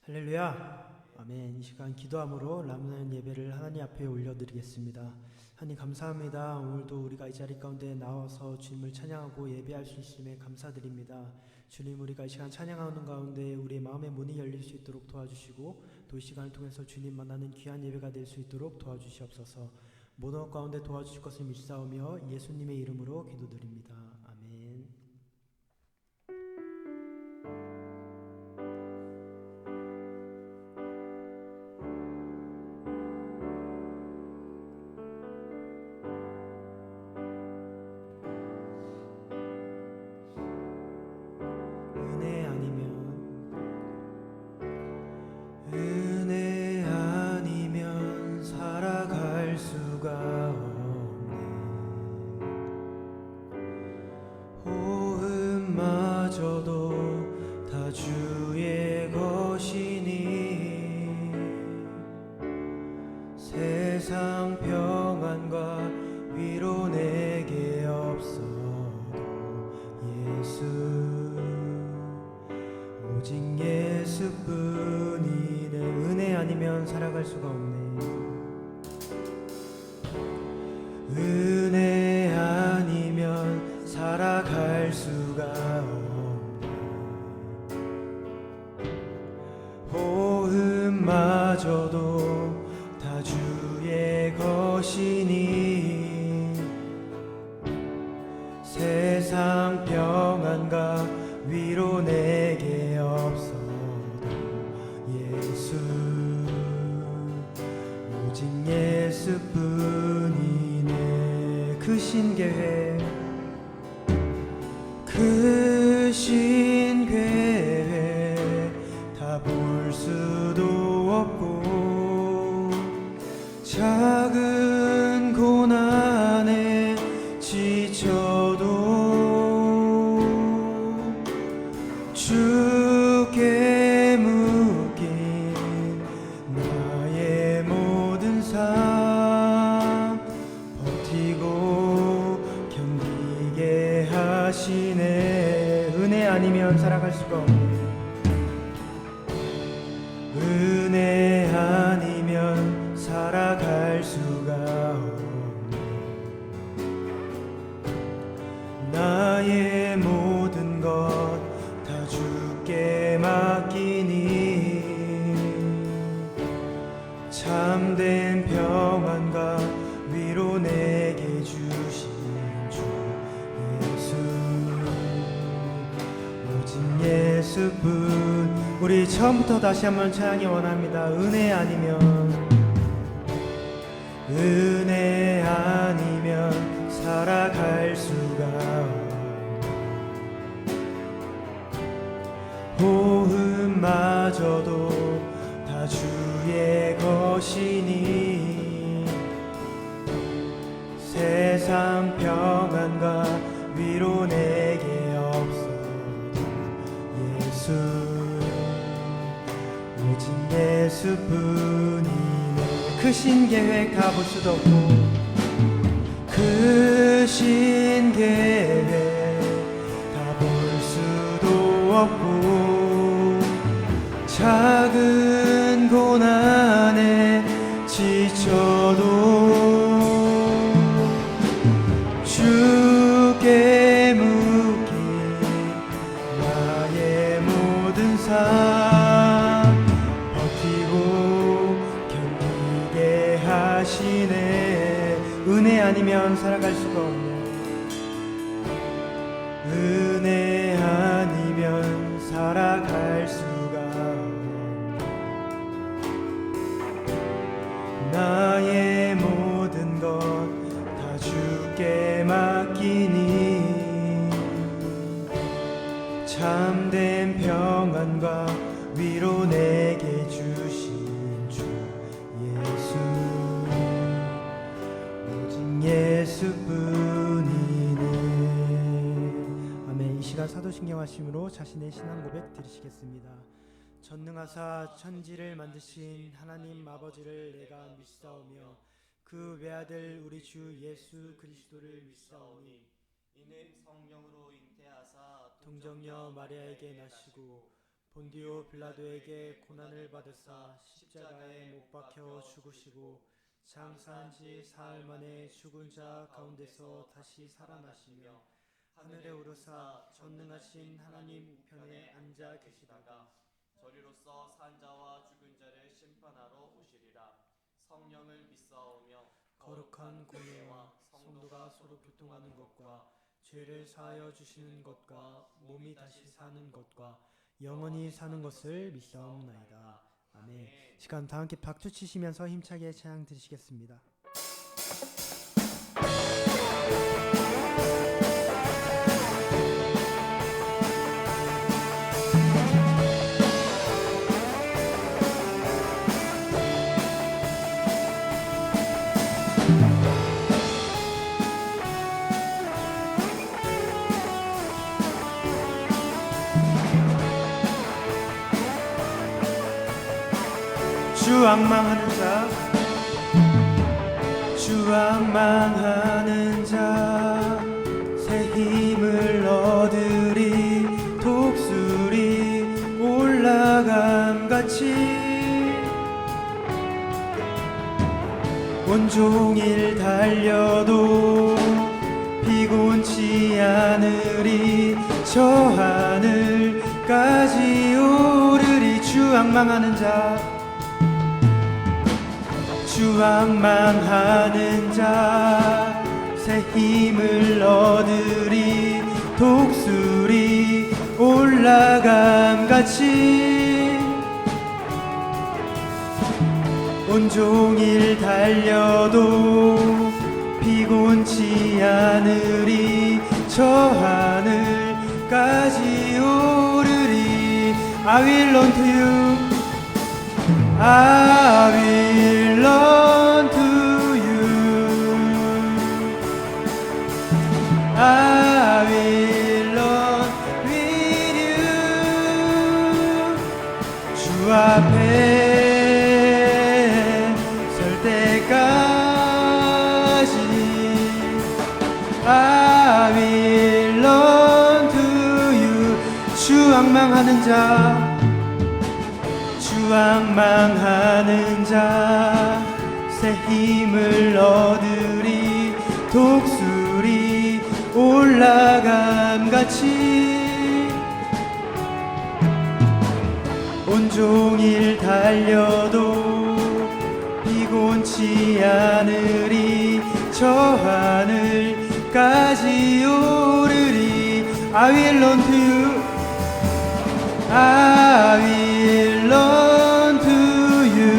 할렐루야. 아멘. 이 시간 기도함으로 람난 예배를 하나님 앞에 올려드리겠습니다. 하나님 감사합니다. 오늘도 우리가 이 자리 가운데 나와서 주님을 찬양하고 예배할 수 있음에 감사드립니다. 주님, 우리가 이 시간 찬양하는 가운데 우리의 마음의 문이 열릴 수 있도록 도와주시고, 또 이 시간을 통해서 주님 만나는 귀한 예배가 될 수 있도록 도와주시옵소서. 모든 것 가운데 도와주실 것을 믿사오며 예수님의 이름으로 기도드립니다. 아멘. 은혜 아니면 살아갈 수가 없네. 호흡마저도 다 주의 것이니 세상 평안과 위로 내게 없어도 예수, 오직 예수뿐이네. 은혜 아니면 살아갈 수가 없네. 은혜 아니면 살아갈 수가 없네. 호흡마저도 다 주의 것이니 세상 평안과 위로 내게 없어도 예수, 오직 예수뿐이네. 그 신계획, 그 신계획 다 볼 수도 없고 작은 고난에 지쳐도 주께 묶인 나의 모든 삶 버티고 견디게 하시네. 은혜 아니면 살아갈 수가 없네. 은혜 아니면 살아갈 수가 없네. 나의 모든 것 다 주께 맡기니 참된 평안과 위로 내게 주신 주 예수, 오직 예수뿐. 우리 처음부터 다시 한번 찬양이 원합니다. 은혜 아니면 살아갈 수가 없네. 호흡마저도 다 주의 것이니 세상 평안과 위로 내게 없어도 예수, 오직 예수뿐이네. 그 신계획 다 볼 수도 없고 그 신계획 다 볼 수도 없고 작은 고난에 지쳐도 주께 묶인 나의 모든 삶 버티고 견디게 하시네. 은혜 아니면 살아갈 수가 없네. 은혜 아니면 살아갈 수가 없네. 나의 모든 것 다 주께 맡기니 참된 평안과 위로 내게 주신 주 예수, 오직 예수뿐이네. 아멘. 이 시간 사도신경 하심으로 자신의 신앙 고백 드리시겠습니다. 전능하사 천지를 만드신 하나님 아버지를 내가 믿사오며 그 외아들 우리 주 예수 그리스도를 믿사오니 이는 성령으로 잉태하사 동정녀 마리아에게 나시고 본디오 빌라도에게 고난을 받으사 십자가에 못 박혀 죽으시고 장사한 지 사흘 만에 죽은 자 가운데서 다시 살아나시며 하늘에 오르사 전능하신 하나님 우편에 앉아 계시다가 저리로서 산 자와 죽은 자를 심판하러 오시리라. 성령을 믿사오며 거룩한 공예와 성도가 서로 교통하는 것과 죄를 사하여 주시는 것과 몸이 다시 사는 것과 영원히 사는 것을 믿사옵나이다. 아멘. 시간 다 함께 박수 치시면서 힘차게 찬양 드리시겠습니다. 주왕망하는 자, 주왕망하는 자, 새 힘을 얻으리. 독수리 올라감같이 온종일 달려도 피곤치 않으리. 저 하늘까지 오르리. 주왕망하는 자, 주왕망하는 자, 새 힘을 얻으리. 독수리 올라감같이 온종일 달려도 피곤치 않으리. 저 하늘까지 오르리. I will run to you, I will run to you, I will run with you. 주 앞에 설 때까지 I will run to you. 주왕망하는 자, 주왕망하는 자, 새 힘을 얻으리. 독수리 올라감같이 온종일 달려도 피곤치 않으리. 저 하늘까지 오르리. I will run to you, I will run to you,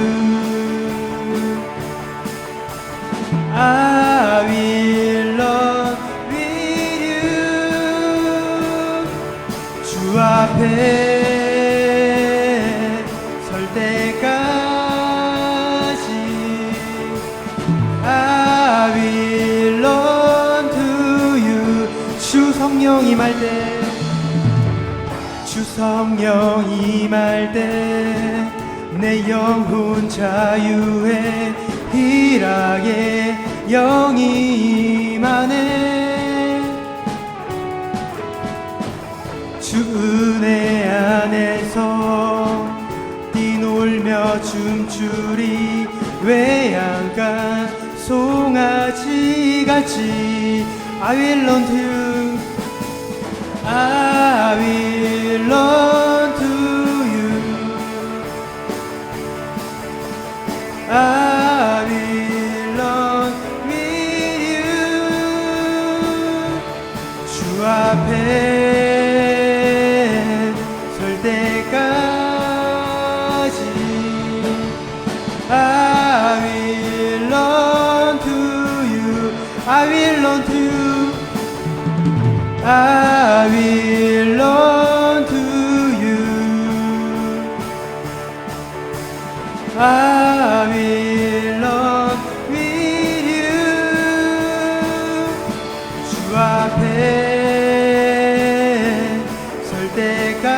I will run with you. 주 앞에 설 때까지 I will run to you. 주 성령 임할 때, 주 성령 임할 때 내 영혼 자유에 희락의 영이 임하네. 주 은혜 안에서 뛰놀며 춤추리. 외양간 송아지같이 I will run to you, I will run to you, I will run with you. 주 앞에 설 때까지 I will run to you, I will run to you, I will run to you, I will run with you. 주 앞에 설 때까지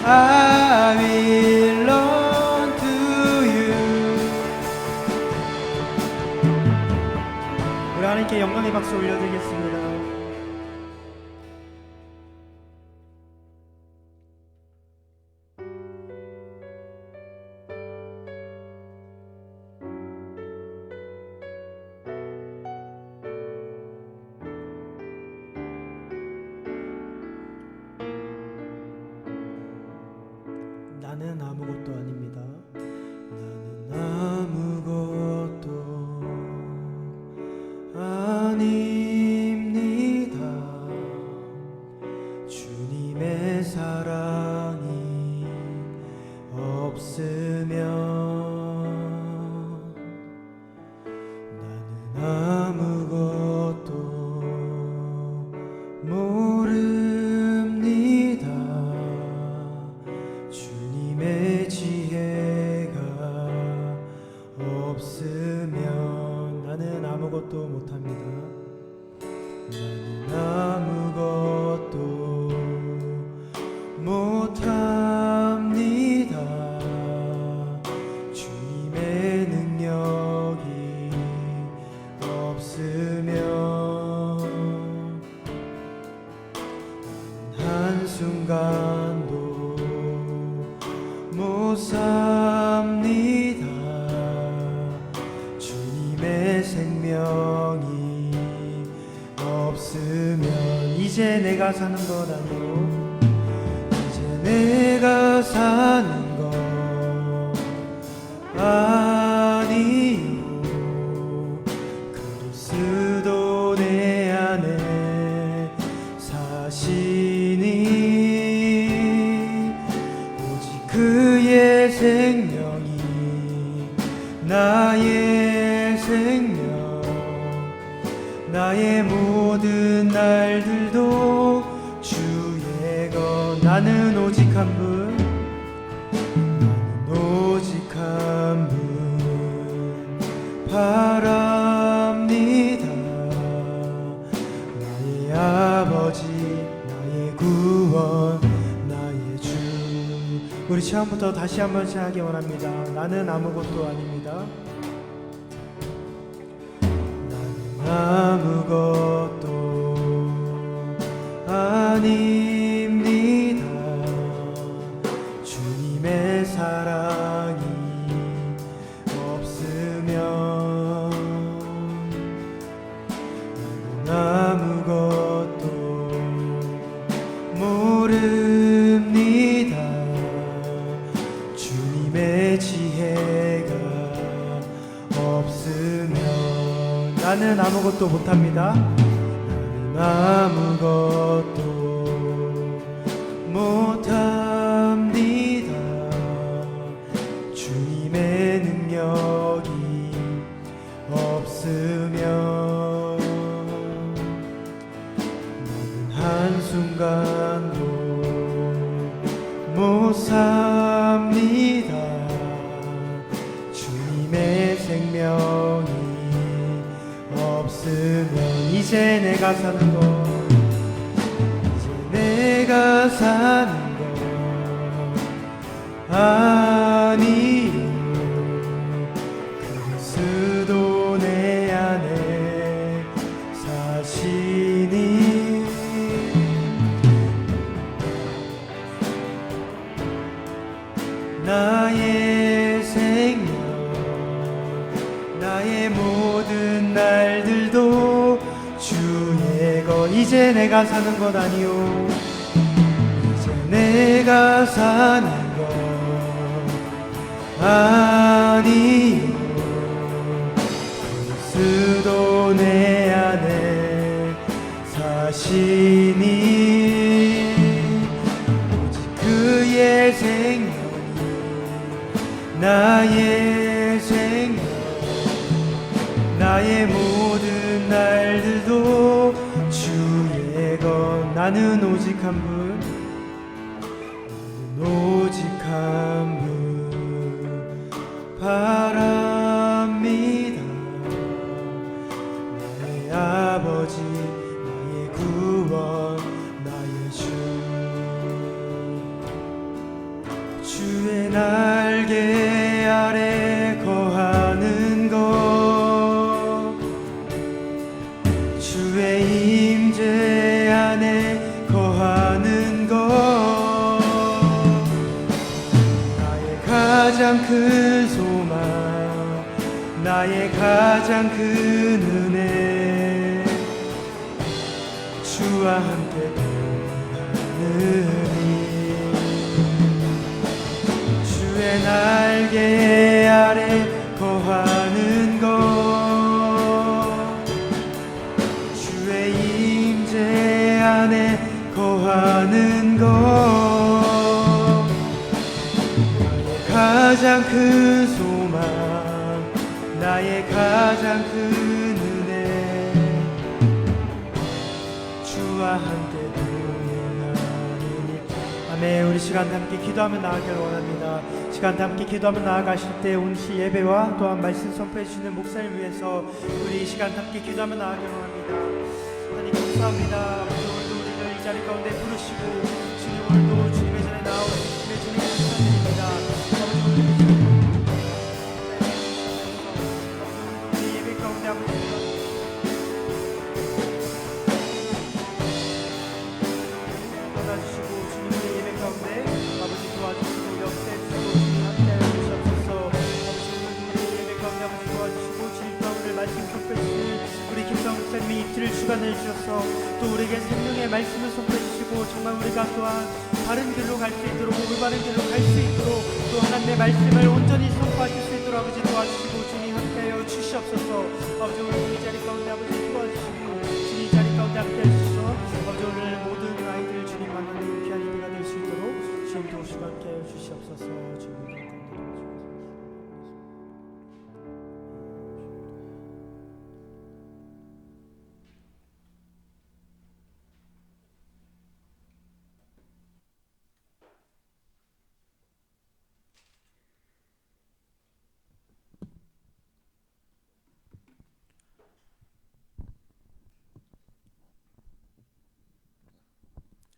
I will run to you. 우리 하나님께 영광의 박수 올려드리겠습니다. 나는 아무것도 아닙니다. 나는 아무것도 아닙니다. 주님의 사랑이 없으면 나는 아무것도 모릅니다. 주님의 지혜가 없으면 나는 아무것도 못합니다. 나는 아무것도 못합니다. 주님의 능력이 없으면 한순간도 못 삽니다. 주님의 생명이 없으면 이제 내가 사는 것 아니오. 이제 내가 사는 것 아니오. 그리스도 내 안에 사시니 오직 그의 생명이 나의 생명, 나의 모든 날들도 주의 것. 나는 오직 한 분, 나는 오직 한 분 바랍니다. 나의 아버지, 나의 구원, 나의 주. 우리 처음부터 다시 한번 시작하기 원합니다. 나는 아무것도 아닙니다. 나는 아무것도 아닙니다. 주님의 사랑이 없으면 나는 아무것도 모릅니다. 주님의 지혜가 없으면 나는 아무것도 못합니다. 나는 아무것도 못합니다. 주님의 능력이 없으면 나는 한순간도 못 삽니다. 주님의 생명이 없으면 이제 내가 사는 것, 이제 내가 사는 것 아니요. 그리스도 내 안에 사시니 나의 생명, 나의 모든 날들도 주의 것. 이제 내가 사는 것 아니요. 이제 내가 사는 것 아니요. 그리스도 내 안에 사시니 오직 그의 생명이 나의 생명, 나의 모든 날들도 주의 것. 나는 오직 한 분, 나는 오직 한 분 바랍니다. 나의 아버지, 나의 구원, 나의 주. 주의 날개 아래 거하는 것, 주의 임재 안에 거하는 것, 나의 가장 큰 소망, 나의 가장 큰 은혜, 주와 함께 거하느니 날개 아래 거하는 것 주의 임재 안에 거하는 것 나의 가장 큰 소망 나의 가장 큰 은혜 주와 함께 동행하리니 아멘. 우리 시간 함께 기도하며 나아가기를 원합니다. 시간 함께 기도하며 나아가실 때 오늘 시 예배와 또한 말씀 선포해 주시는 목사를 위해서 우리 시간 함께 기도하며 나아가기를 원합니다. 하나님 감사합니다. 오늘도 우리를 이 자리 가운데 부르시고 주님 오늘도 주님의 전에 나오시며 주님 감사드립니다. 우리 예배 가운데 아버지 받아주시고 주님의 예배 가운데 아버지 도와주시고 역사해주시고 주님 함께하여 주시옵소서. 아버지 우리 예배 가운데 아버지 도와주시고 주님 가운데 말씀 선포해주시는 우리 김성 목사님의 입술을 주관해 주셔서 또 우리에게 생명의 말씀을 선포해 주시고 정말 우리가 또한 바른 길로 갈 수 있도록 올바른 길로 갈 수 있도록 또 하나님의 말씀을 온전히 선포하실 수 있도록 아버지 도와주시고 주님 함께하여 주시옵소서. 아버지 오늘 이 자리 가운데 아버지 도와주시고 주님 이 자리 가운데 함께해 주셔서 아버지 오늘 모든 아이들 주님 만나는 귀한 예배가 될 수 있도록 주님 도우시고 함께하여 주시옵소서. 주님 가운데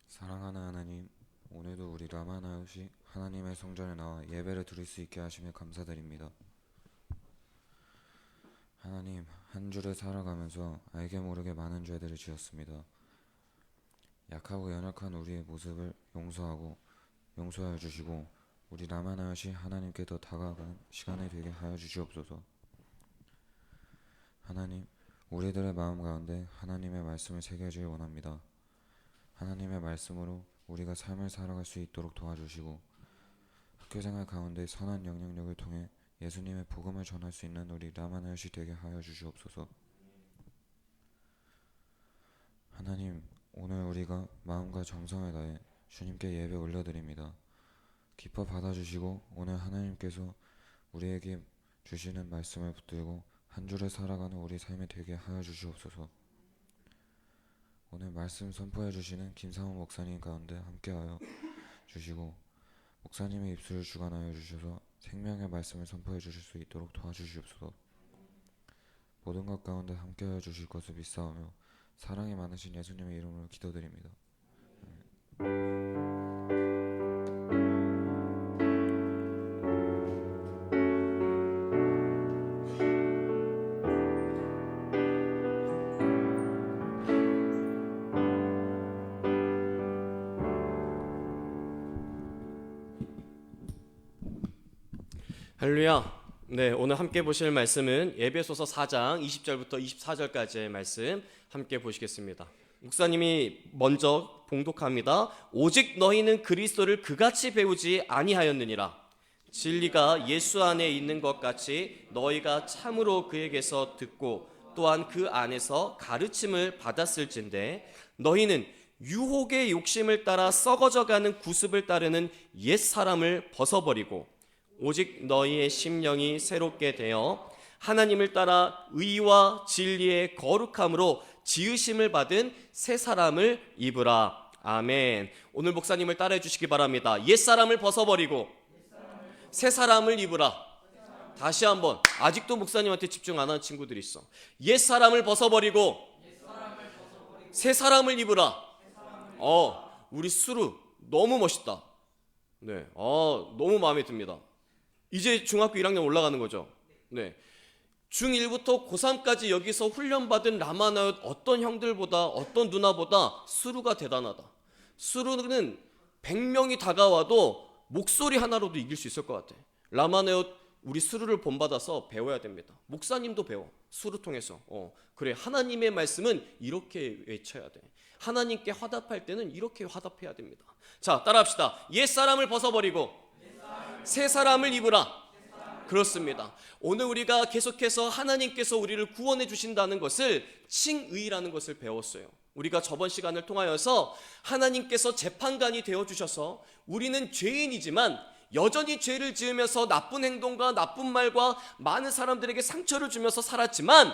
사랑하는 하나님, 오늘도 우리 라마나요시 하나님의 성전에 나와 예배를 드릴 수 있게 하시며 감사드립니다. 하나님, 한 주를 살아가면서 알게 모르게 많은 죄들을 지었습니다. 약하고 연약한 우리의 모습을 용서하여 주시고 우리 라마나요시 하나님께 더 다가가는 시간이 되게 하여 주시옵소서. 하나님, 우리들의 마음 가운데 하나님의 말씀을 새겨주길 원합니다. 하나님의 말씀으로 우리가 삶을 살아갈 수 있도록 도와주시고 학교생활 가운데 선한 영향력을 통해 예수님의 복음을 전할 수 있는 우리 라마나요시 되게 하여 주시옵소서. 하나님, 오늘 우리가 마음과 정성을 다해 주님께 예배 올려드립니다. 기뻐 받아주시고 오늘 하나님께서 우리에게 주시는 말씀을 붙들고 한 주를 살아가는 우리 삶이 되게 하여 주시옵소서. 오늘 말씀 선포해 주시는 김상훈 목사님 가운데 함께하여 주시고 목사님의 입술을 주관하여 주셔서 생명의 말씀을 선포해 주실 수 있도록 도와주시옵소서. 모든 것 가운데 함께하여 주실 것을 믿사오며 사랑이 많으신 예수님의 이름으로 기도드립니다. 할렐루야. 네, 오늘 함께 보실 말씀은 에베소서 4장 20절부터 24절까지의 말씀 함께 보시겠습니다. 목사님이 먼저 봉독합니다. 오직 너희는 그리스도를 그같이 배우지 아니하였느니라. 진리가 예수 안에 있는 것 같이 너희가 참으로 그에게서 듣고 또한 그 안에서 가르침을 받았을진데 너희는 유혹의 욕심을 따라 썩어져가는 구습을 따르는 옛 사람을 벗어버리고 오직 너희의 심령이 새롭게 되어 하나님을 따라 의와 진리의 거룩함으로 지으심을 받은 새 사람을 입으라. 아멘. 오늘 목사님을 따라해 주시기 바랍니다. 옛 사람을 벗어버리고 새 사람을 입으라. 다시 한번. 아직도 목사님한테 집중 안 하는 친구들이 있어. 옛 사람을 벗어버리고 새 사람을 입으라. 우리 수루 너무 멋있다. 네, 너무 마음에 듭니다. 이제 중학교 1학년 올라가는 거죠. 네, 중1부터 고3까지 여기서 훈련받은 라마나얏 어떤 형들보다 어떤 누나보다 수루가 대단하다. 수루는 100명이 다가와도 목소리 하나로도 이길 수 있을 것 같아. 라마나얏 우리 수루를 본받아서 배워야 됩니다. 목사님도 배워. 수루 통해서. 그래, 하나님의 말씀은 이렇게 외쳐야 돼. 하나님께 화답할 때는 이렇게 화답해야 됩니다. 자, 따라합시다. 옛 사람을 벗어버리고 새 사람을 입으라. 그렇습니다. 오늘 우리가 계속해서 하나님께서 우리를 구원해 주신다는 것을 칭의라는 것을 배웠어요. 우리가 저번 시간을 통하여서 하나님께서 재판관이 되어주셔서 우리는 죄인이지만 여전히 죄를 지으면서 나쁜 행동과 나쁜 말과 많은 사람들에게 상처를 주면서 살았지만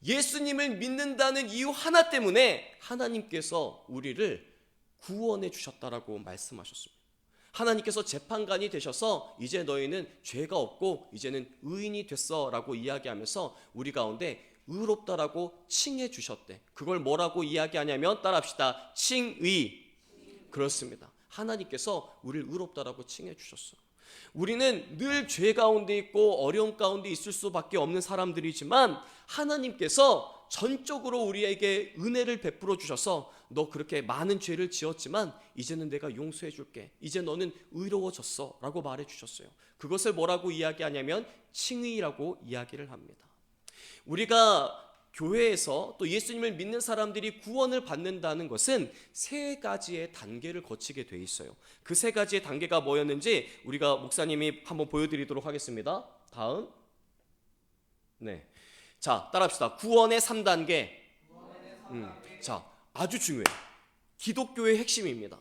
예수님을 믿는다는 이유 하나 때문에 하나님께서 우리를 구원해 주셨다라고 말씀하셨습니다. 하나님께서 재판관이 되셔서 이제 너희는 죄가 없고 이제는 의인이 됐어 라고 이야기하면서 우리 가운데 의롭다라고 칭해 주셨대. 그걸 뭐라고 이야기하냐면 따라합시다. 칭의. 그렇습니다. 하나님께서 우리를 의롭다라고 칭해 주셨어. 우리는 늘 죄 가운데 있고 어려움 가운데 있을 수밖에 없는 사람들이지만 하나님께서 전적으로 우리에게 은혜를 베풀어 주셔서 너 그렇게 많은 죄를 지었지만 이제는 내가 용서해 줄게. 이제 너는 의로워졌어 라고 말해 주셨어요. 그것을 뭐라고 이야기하냐면 칭의라고 이야기를 합니다. 우리가 교회에서 또 예수님을 믿는 사람들이 구원을 받는다는 것은 세 가지의 단계를 거치게 돼 있어요. 그 세 가지의 단계가 뭐였는지 우리가 목사님이 한번 보여드리도록 하겠습니다. 다음. 네. 자, 따라합시다. 구원의 3단계. 자, 아주 중요해요. 기독교의 핵심입니다.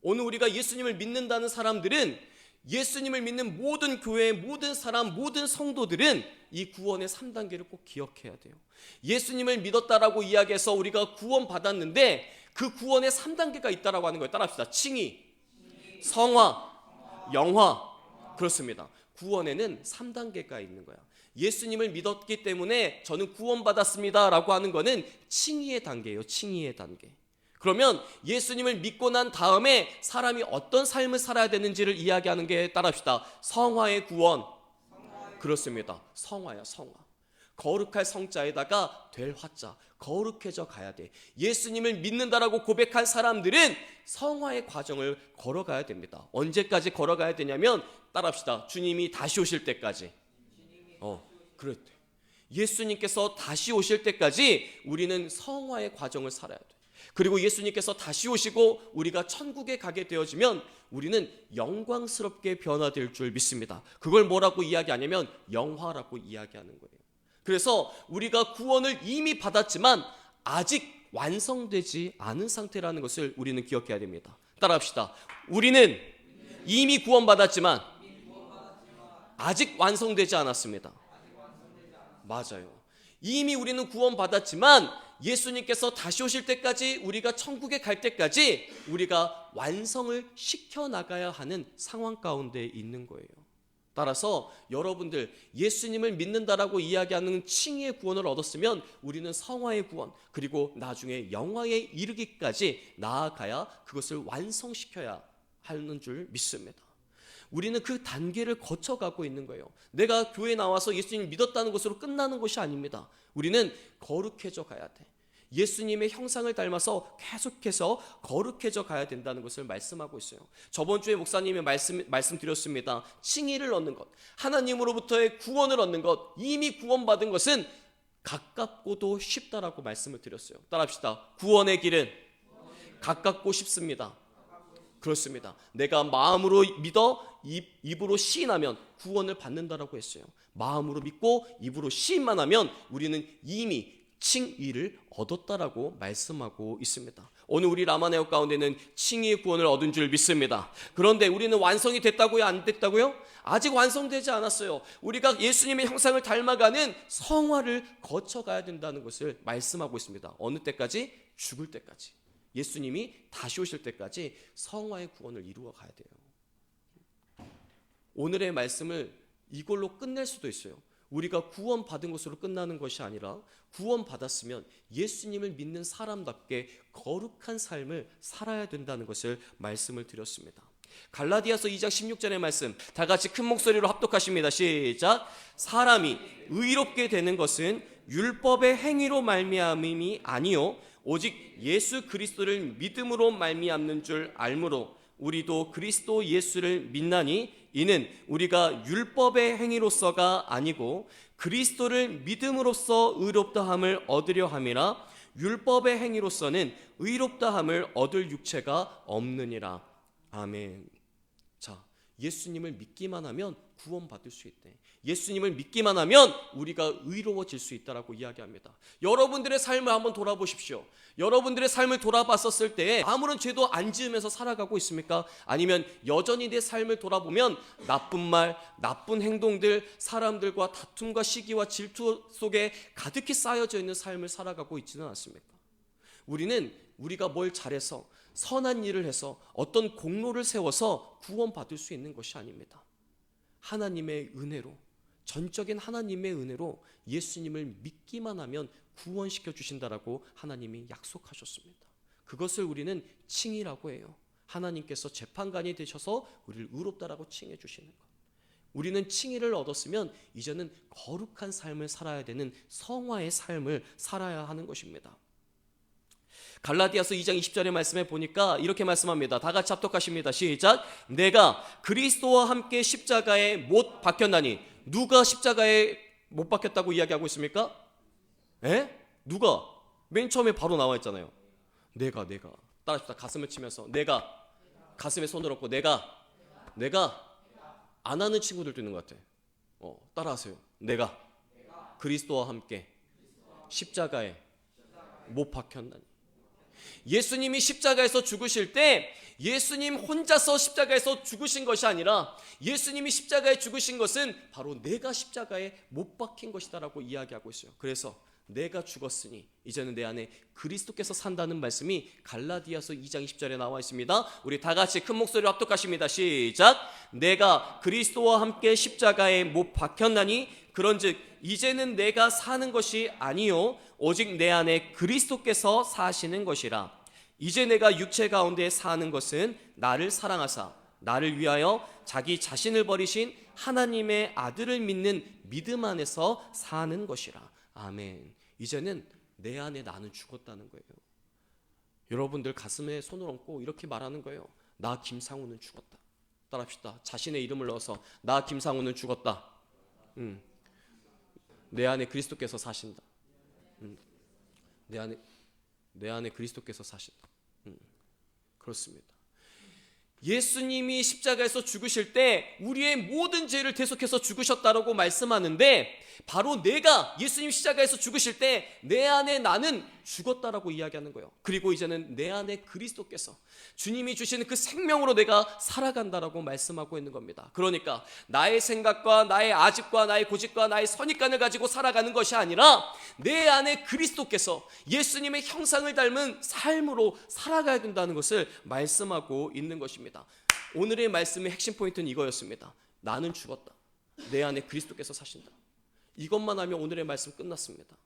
오늘 우리가 예수님을 믿는다는 사람들은 예수님을 믿는 모든 교회, 모든 사람, 모든 성도들은 이 구원의 3단계를 꼭 기억해야 돼요. 예수님을 믿었다라고 이야기해서 우리가 구원 받았는데 그 구원의 3단계가 있다라고 하는 거예요. 따라합시다. 칭의, 성화, 영화. 그렇습니다. 구원에는 3단계가 있는 거야. 예수님을 믿었기 때문에 저는 구원받았습니다 라고 하는 거는 칭의의 단계예요. 칭의의 단계. 그러면 예수님을 믿고 난 다음에 사람이 어떤 삶을 살아야 되는지를 이야기하는 게 따라합시다. 성화의 구원. 그렇습니다. 성화야, 성화. 거룩할 성자에다가 될 화자. 거룩해져 가야 돼. 예수님을 믿는다라고 고백한 사람들은 성화의 과정을 걸어가야 됩니다. 언제까지 걸어가야 되냐면 따라합시다. 주님이 다시 오실 때까지. 그렇대. 예수님께서 다시 오실 때까지 우리는 성화의 과정을 살아야 돼. 그리고 예수님께서 다시 오시고 우리가 천국에 가게 되어지면 우리는 영광스럽게 변화될 줄 믿습니다. 그걸 뭐라고 이야기하냐면 영화라고 이야기하는 거예요. 그래서 우리가 구원을 이미 받았지만 아직 완성되지 않은 상태라는 것을 우리는 기억해야 됩니다. 따라합시다. 우리는 이미 구원받았지만 아직 완성되지 않았습니다. 맞아요. 이미 우리는 구원받았지만 예수님께서 다시 오실 때까지 우리가 천국에 갈 때까지 우리가 완성을 시켜나가야 하는 상황 가운데 있는 거예요. 따라서 여러분들 예수님을 믿는다라고 이야기하는 칭의의 구원을 얻었으면 우리는 성화의 구원 그리고 나중에 영화에 이르기까지 나아가야 그것을 완성시켜야 하는 줄 믿습니다. 우리는 그 단계를 거쳐가고 있는 거예요. 내가 교회에 나와서 예수님을 믿었다는 것으로 끝나는 것이 아닙니다. 우리는 거룩해져 가야 돼. 예수님의 형상을 닮아서 계속해서 거룩해져 가야 된다는 것을 말씀하고 있어요. 저번 주에 목사님이 말씀드렸습니다. 칭의를 얻는 것, 하나님으로부터의 구원을 얻는 것, 이미 구원받은 것은 가깝고도 쉽다라고 말씀을 드렸어요. 따라합시다. 구원의 길은 가깝고 쉽습니다. 그렇습니다. 내가 마음으로 믿어 입으로 시인하면 구원을 받는다라고 했어요. 마음으로 믿고 입으로 시인만 하면 우리는 이미 칭의를 얻었다라고 말씀하고 있습니다. 오늘 우리 라마네오 가운데는 칭의의 구원을 얻은 줄 믿습니다. 그런데 우리는 완성이 됐다고요? 안 됐다고요? 아직 완성되지 않았어요. 우리가 예수님의 형상을 닮아가는 성화를 거쳐가야 된다는 것을 말씀하고 있습니다. 어느 때까지? 죽을 때까지. 예수님이 다시 오실 때까지 성화의 구원을 이루어 가야 돼요. 오늘의 말씀을 이걸로 끝낼 수도 있어요. 우리가 구원받은 것으로 끝나는 것이 아니라 구원받았으면 예수님을 믿는 사람답게 거룩한 삶을 살아야 된다는 것을 말씀을 드렸습니다. 갈라디아서 2장 16절의 말씀 다 같이 큰 목소리로 합독하십니다. 시작. 사람이 의롭게 되는 것은 율법의 행위로 말미암음이 아니요 오직 예수 그리스도를 믿음으로 말미암는 줄 알므로 우리도 그리스도 예수를 믿나니 이는 우리가 율법의 행위로서가 아니고 그리스도를 믿음으로써 의롭다함을 얻으려 함이라. 율법의 행위로서는 의롭다함을 얻을 육체가 없느니라. 아멘. 자, 예수님을 믿기만 하면 구원받을 수 있대. 예수님을 믿기만 하면 우리가 의로워질 수 있다라고 이야기합니다. 여러분들의 삶을 한번 돌아보십시오. 여러분들의 삶을 돌아봤었을 때 아무런 죄도 안 지으면서 살아가고 있습니까? 아니면 여전히 내 삶을 돌아보면 나쁜 말, 나쁜 행동들, 사람들과 다툼과 시기와 질투 속에 가득히 쌓여져 있는 삶을 살아가고 있지는 않습니까? 우리가 뭘 잘해서 선한 일을 해서 어떤 공로를 세워서 구원받을 수 있는 것이 아닙니다. 하나님의 은혜로, 전적인 하나님의 은혜로 예수님을 믿기만 하면 구원시켜 주신다라고 하나님이 약속하셨습니다. 그것을 우리는 칭의라고 해요. 하나님께서 재판관이 되셔서 우리를 의롭다라고 칭해 주시는 것. 우리는 칭의를 얻었으면 이제는 거룩한 삶을 살아야 되는 성화의 삶을 살아야 하는 것입니다. 갈라디아서 2장 20절의 말씀에 보니까 이렇게 말씀합니다. 다 같이 합독하십니다. 시작. 내가 그리스도와 함께 십자가에 못 박혔나니. 누가 십자가에 못 박혔다고 이야기하고 있습니까? 누가? 맨 처음에 바로 나와 있잖아요. 내가 따라합시다. 가슴을 치면서 내가, 가슴에 손을 얹고 내가 안 하는 친구들도 있는 것 같아. 따라하세요. 내가 그리스도와 함께 십자가에 못 박혔나니. 예수님이 십자가에서 죽으실 때 예수님 혼자서 십자가에서 죽으신 것이 아니라 예수님이 십자가에 죽으신 것은 바로 내가 십자가에 못 박힌 것이다라고 이야기하고 있어요. 그래서 내가 죽었으니 이제는 내 안에 그리스도께서 산다는 말씀이 갈라디아서 2장 20절에 나와 있습니다. 우리 다 같이 큰 목소리로 합독하십니다. 시작. 내가 그리스도와 함께 십자가에 못 박혔나니 그런즉 이제는 내가 사는 것이 아니요 오직 내 안에 그리스도께서 사시는 것이라. 이제 내가 육체 가운데 사는 것은 나를 사랑하사 나를 위하여 자기 자신을 버리신 하나님의 아들을 믿는 믿음 안에서 사는 것이라. 아멘. 이제는 내 안에 나는 죽었다는 거예요. 여러분들 가슴에 손을 얹고 이렇게 말하는 거예요. 나 김상우는 죽었다. 따라합시다. 자신의 이름을 넣어서 나 김상우는 죽었다. 내 안에 그리스도께서 사신다. 내 안에 그리스도께서 사신다. 그렇습니다. 예수님이 십자가에서 죽으실 때 우리의 모든 죄를 대속해서 죽으셨다라고 말씀하는데 바로 내가 예수님 십자가에서 죽으실 때 내 안에 나는 죽었다라고 이야기하는 거예요. 그리고 이제는 내 안에 그리스도께서 주님이 주시는 그 생명으로 내가 살아간다라고 말씀하고 있는 겁니다. 그러니까 나의 생각과 나의 아집과 나의 고집과 나의 선입관을 가지고 살아가는 것이 아니라 내 안에 그리스도께서 예수님의 형상을 닮은 삶으로 살아가야 된다는 것을 말씀하고 있는 것입니다. 오늘의 말씀의 핵심 포인트는 이거였습니다. 나는 죽었다. 내 안에 그리스도께서 사신다. 이것만 하면 오늘의 말씀 끝났습니다.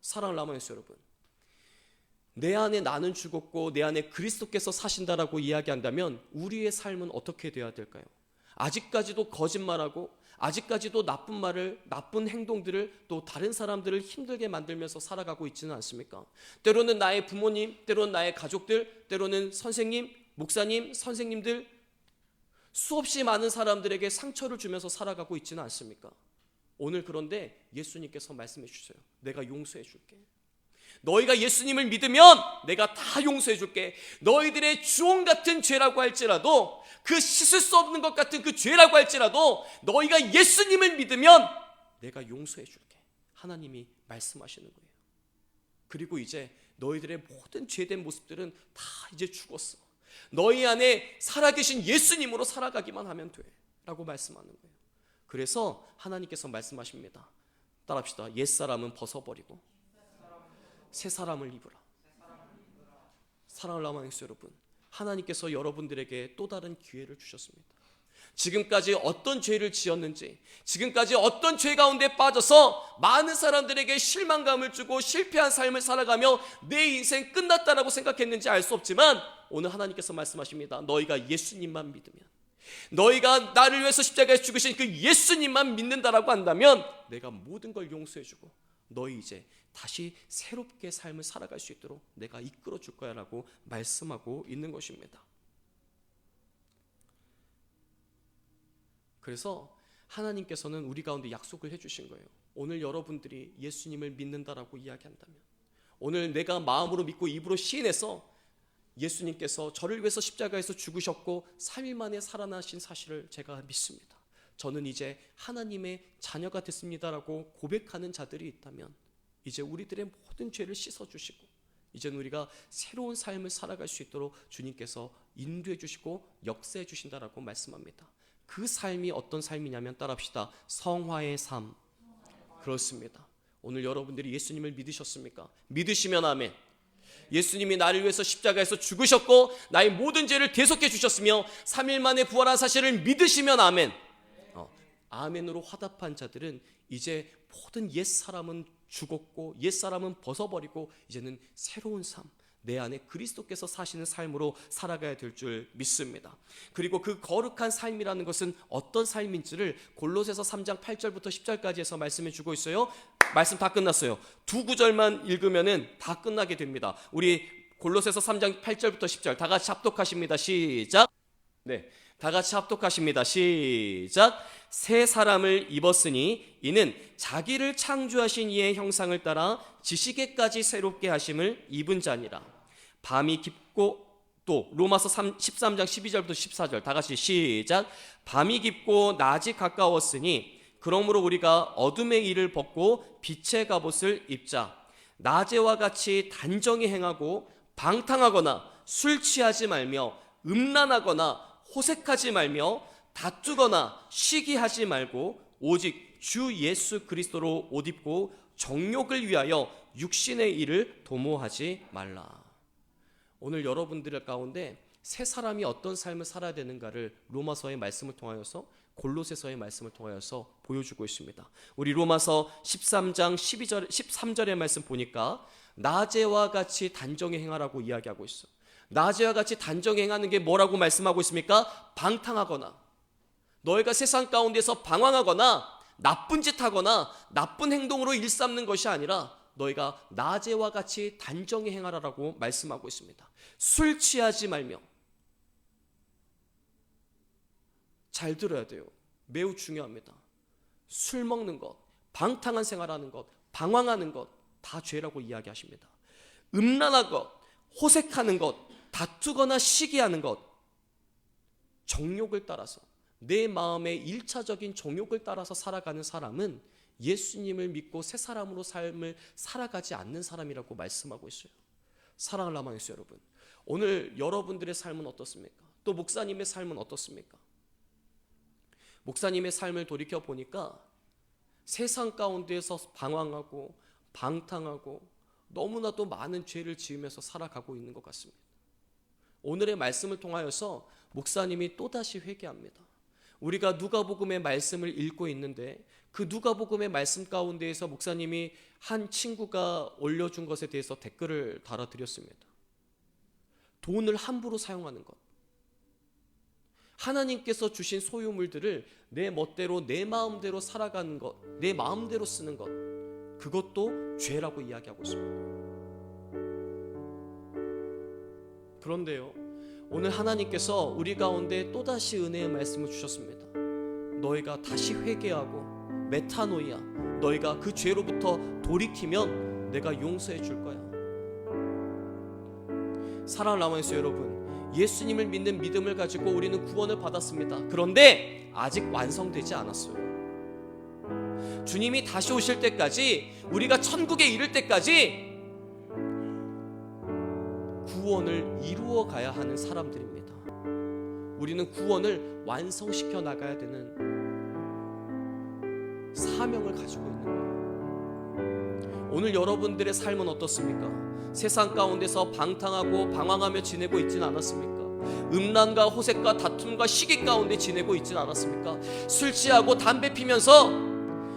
사랑을 남아있어요, 여러분. 내 안에 나는 죽었고 내 안에 그리스도께서 사신다라고 이야기한다면 우리의 삶은 어떻게 되어야 될까요? 아직까지도 거짓말하고 아직까지도 나쁜 말을, 나쁜 행동들을 또 다른 사람들을 힘들게 만들면서 살아가고 있지는 않습니까? 때로는 나의 부모님, 때로는 나의 가족들, 때로는 선생님, 목사님, 선생님들 수없이 많은 사람들에게 상처를 주면서 살아가고 있지는 않습니까? 오늘 그런데 예수님께서 말씀해 주세요. 내가 용서해 줄게. 너희가 예수님을 믿으면 내가 다 용서해 줄게. 너희들의 주홍 같은 죄라고 할지라도 그 씻을 수 없는 것 같은 그 죄라고 할지라도 너희가 예수님을 믿으면 내가 용서해 줄게. 하나님이 말씀하시는 거예요. 그리고 이제 너희들의 모든 죄된 모습들은 다 이제 죽었어. 너희 안에 살아계신 예수님으로 살아가기만 하면 돼 라고 말씀하는 거예요. 그래서 하나님께서 말씀하십니다. 따라합시다. 옛사람은 벗어버리고 새 사람을 입으라. 사랑을 남아있어요, 여러분. 하나님께서 여러분들에게 또 다른 기회를 주셨습니다. 지금까지 어떤 죄를 지었는지, 지금까지 어떤 죄 가운데 빠져서 많은 사람들에게 실망감을 주고 실패한 삶을 살아가며 내 인생 끝났다라고 생각했는지 알 수 없지만 오늘 하나님께서 말씀하십니다. 너희가 예수님만 믿으면, 너희가 나를 위해서 십자가에 죽으신 그 예수님만 믿는다라고 한다면 내가 모든 걸 용서해주고 너희 이제 다시 새롭게 삶을 살아갈 수 있도록 내가 이끌어 줄 거야 라고 말씀하고 있는 것입니다. 그래서 하나님께서는 우리 가운데 약속을 해주신 거예요. 오늘 여러분들이 예수님을 믿는다라고 이야기한다면, 오늘 내가 마음으로 믿고 입으로 시인해서 예수님께서 저를 위해서 십자가에서 죽으셨고 3일 만에 살아나신 사실을 제가 믿습니다. 저는 이제 하나님의 자녀가 됐습니다라고 고백하는 자들이 있다면 이제 우리들의 모든 죄를 씻어주시고 이제는 우리가 새로운 삶을 살아갈 수 있도록 주님께서 인도해 주시고 역사해 주신다라고 말씀합니다. 그 삶이 어떤 삶이냐면 따라합시다. 성화의 삶. 그렇습니다. 오늘 여러분들이 예수님을 믿으셨습니까? 믿으시면 아멘. 예수님이 나를 위해서 십자가에서 죽으셨고 나의 모든 죄를 대속해 주셨으며 3일 만에 부활한 사실을 믿으시면 아멘. 아멘으로 화답한 자들은 이제 모든 옛사람은 죽었고 옛사람은 벗어버리고 이제는 새로운 삶, 내 안에 그리스도께서 사시는 삶으로 살아가야 될 줄 믿습니다. 그리고 그 거룩한 삶이라는 것은 어떤 삶인지를 골로새서 3장 8절부터 10절까지 해서 말씀해 주고 있어요. 말씀 다 끝났어요. 두 구절만 읽으면은 다 끝나게 됩니다. 우리 골로새서 3장 8절부터 10절 다 같이 합독하십니다. 시작. 네, 다 같이 합독하십니다. 시작. 새 사람을 입었으니 이는 자기를 창조하신 이의 형상을 따라 지식에까지 새롭게 하심을 입은 자니라. 밤이 깊고 또 로마서 13장 12절부터 14절 다 같이 시작. 밤이 깊고 낮이 가까웠으니 그러므로 우리가 어둠의 일을 벗고 빛의 갑옷을 입자. 낮에와 같이 단정히 행하고 방탕하거나 술 취하지 말며 음란하거나 호색하지 말며 다투거나 시기하지 말고 오직 주 예수 그리스도로 옷 입고 정욕을 위하여 육신의 일을 도모하지 말라. 오늘 여러분들 가운데 새 사람이 어떤 삶을 살아야 되는가를 로마서의 말씀을 통하여서 골로새서의 말씀을 통하여서 보여주고 있습니다. 우리 로마서 13장 13절의 말씀 보니까 낮에와 같이 단정히 행하라고 이야기하고 있어. 낮에와 같이 단정히 행하는 게 뭐라고 말씀하고 있습니까? 방탕하거나 너희가 세상 가운데서 방황하거나 나쁜 짓 하거나 나쁜 행동으로 일삼는 것이 아니라 너희가 낮에와 같이 단정히 행하라라고 말씀하고 있습니다. 술 취하지 말며, 잘 들어야 돼요. 매우 중요합니다. 술 먹는 것, 방탕한 생활하는 것, 방황하는 것 다 죄라고 이야기하십니다. 음란한 것, 호색하는 것, 다투거나 시기하는 것, 정욕을 따라서 내 마음의 1차적인 정욕을 따라서 살아가는 사람은 예수님을 믿고 새 사람으로 삶을 살아가지 않는 사람이라고 말씀하고 있어요. 사랑을 남아있어요, 여러분. 오늘 여러분들의 삶은 어떻습니까? 또 목사님의 삶은 어떻습니까? 목사님의 삶을 돌이켜 보니까 세상 가운데에서 방황하고 방탕하고 너무나도 많은 죄를 지으면서 살아가고 있는 것 같습니다. 오늘의 말씀을 통하여서 목사님이 또다시 회개합니다. 우리가 누가복음의 말씀을 읽고 있는데 그 누가복음의 말씀 가운데에서 목사님이 한 친구가 올려준 것에 대해서 댓글을 달아드렸습니다. 돈을 함부로 사용하는 것, 하나님께서 주신 소유물들을 내 멋대로 내 마음대로 살아가는 것, 내 마음대로 쓰는 것, 그것도 죄라고 이야기하고 있습니다. 그런데요, 오늘 하나님께서 우리 가운데 또다시 은혜의 말씀을 주셨습니다. 너희가 다시 회개하고 메타노이아, 너희가 그 죄로부터 돌이키면 내가 용서해 줄 거야. 사랑을 남아있어요, 여러분. 예수님을 믿는 믿음을 가지고 우리는 구원을 받았습니다. 그런데 아직 완성되지 않았어요. 주님이 다시 오실 때까지, 우리가 천국에 이를 때까지 구원을 이루어 가야 하는 사람들입니다. 우리는 구원을 완성시켜 나가야 되는 사명을 가지고 있는 거예요. 오늘 여러분들의 삶은 어떻습니까? 세상 가운데서 방탕하고 방황하며 지내고 있진 않았습니까? 음란과 호색과 다툼과 시기 가운데 지내고 있진 않았습니까? 술 취하고 담배 피면서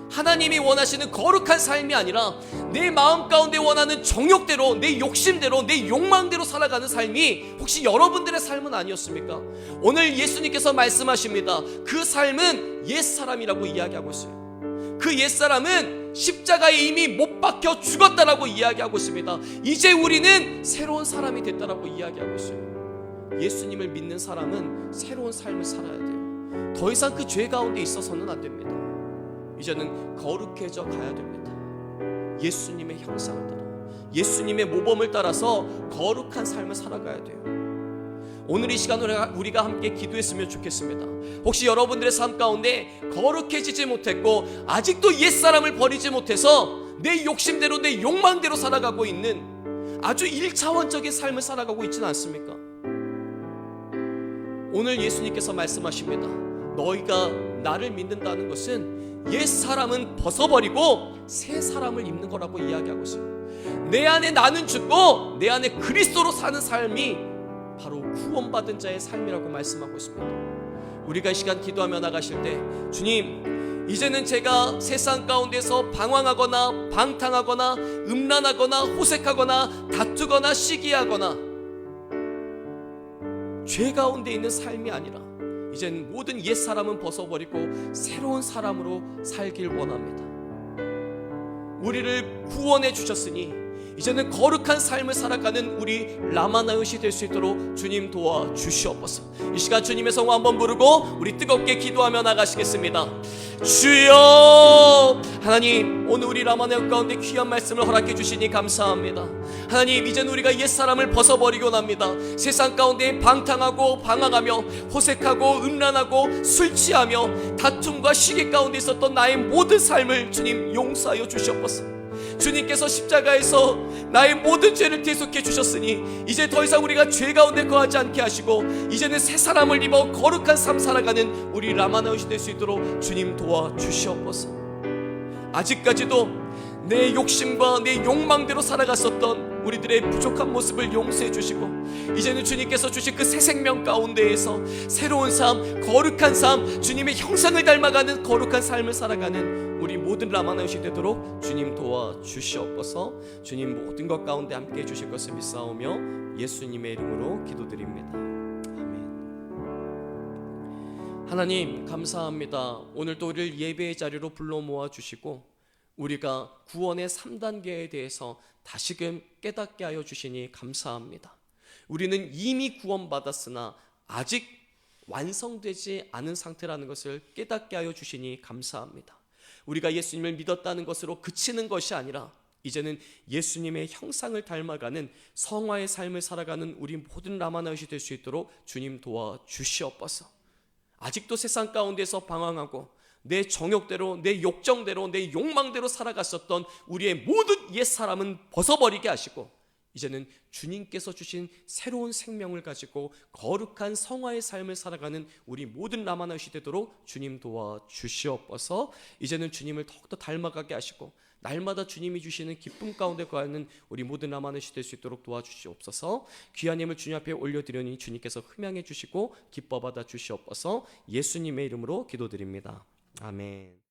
하나님이 원하시는 거룩한 삶이 아니라 내 마음 가운데 원하는 정욕대로, 내 욕심대로, 내 욕망대로 살아가는 삶이 혹시 여러분들의 삶은 아니었습니까? 오늘 예수님께서 말씀하십니다. 그 삶은 옛사람이라고 이야기하고 있어요. 그 옛사람은 십자가에 이미 못 박혀 죽었다라고 이야기하고 있습니다. 이제 우리는 새로운 사람이 됐다라고 이야기하고 있어요. 예수님을 믿는 사람은 새로운 삶을 살아야 돼요. 더 이상 그 죄 가운데 있어서는 안 됩니다. 이제는 거룩해져 가야 됩니다. 예수님의 형상을 따라. 예수님의 모범을 따라서 거룩한 삶을 살아가야 돼요. 오늘 이 시간 우리가 함께 기도했으면 좋겠습니다. 혹시 여러분들의 삶 가운데 거룩해지지 못했고 아직도 옛사람을 버리지 못해서 내 욕심대로 내 욕망대로 살아가고 있는 아주 1차원적인 삶을 살아가고 있지는 않습니까? 오늘 예수님께서 말씀하십니다. 너희가 나를 믿는다는 것은 옛사람은 벗어버리고 새 사람을 입는 거라고 이야기하고 있어요. 내 안에 나는 죽고 내 안에 그리스도로 사는 삶이 바로 구원받은 자의 삶이라고 말씀하고 있습니다. 우리가 이 시간 기도하며 나가실 때 주님, 이제는 제가 세상 가운데서 방황하거나 방탕하거나 음란하거나 호색하거나 다투거나 시기하거나 죄 가운데 있는 삶이 아니라 이제는 모든 옛사람은 벗어버리고 새로운 사람으로 살길 원합니다. 우리를 구원해 주셨으니 이제는 거룩한 삶을 살아가는 우리 라마나요시 될 수 있도록 주님 도와 주시옵소서. 이 시간 주님의 성호 한번 부르고 우리 뜨겁게 기도하며 나가시겠습니다. 주여, 하나님, 오늘 우리 라마나요 가운데 귀한 말씀을 허락해 주시니 감사합니다. 하나님, 이제는 우리가 옛사람을 벗어버리곤 합니다. 세상 가운데 방탕하고 방황하며 호색하고 음란하고 술 취하며 다툼과 시기 가운데 있었던 나의 모든 삶을 주님 용서하여 주시옵소서. 주님께서 십자가에서 나의 모든 죄를 대속해 주셨으니 이제 더 이상 우리가 죄 가운데 거하지 않게 하시고 이제는 새 사람을 입어 거룩한 삶 살아가는 우리 라마나요시 될 수 있도록 주님 도와 주시옵소서. 아직까지도 내 욕심과 내 욕망대로 살아갔었던 우리들의 부족한 모습을 용서해 주시고 이제는 주님께서 주신 그 새 생명 가운데에서 새로운 삶, 거룩한 삶, 주님의 형상을 닮아가는 거룩한 삶을 살아가는 우리 모든 라마나요시 되도록 주님 도와 주시옵소서. 주님 모든 것 가운데 함께 해주실 것을 믿사오며 예수님의 이름으로 기도드립니다. 아멘. 하나님 감사합니다. 오늘도 우리를 예배의 자리로 불러 모아주시고 우리가 구원의 3단계에 대해서 다시금 깨닫게 하여 주시니 감사합니다. 우리는 이미 구원받았으나 아직 완성되지 않은 상태라는 것을 깨닫게 하여 주시니 감사합니다. 우리가 예수님을 믿었다는 것으로 그치는 것이 아니라 이제는 예수님의 형상을 닮아가는 성화의 삶을 살아가는 우리 모든 라마나요시 될 수 있도록 주님 도와 주시옵소서. 아직도 세상 가운데서 방황하고 내 정욕대로 내 욕정대로 내 욕망대로 살아갔었던 우리의 모든 옛사람은 벗어버리게 하시고 이제는 주님께서 주신 새로운 생명을 가지고 거룩한 성화의 삶을 살아가는 우리 모든 라마나요시 되도록 주님 도와 주시옵소서. 이제는 주님을 더욱더 닮아가게 하시고 날마다 주님이 주시는 기쁨 가운데 거하는 우리 모든 라마나요시 될 수 있도록 도와주시옵소서. 귀한 힘을 주님 앞에 올려드리니 주님께서 흠양해 주시고 기뻐 받아 주시옵소서. 예수님의 이름으로 기도드립니다. 아멘.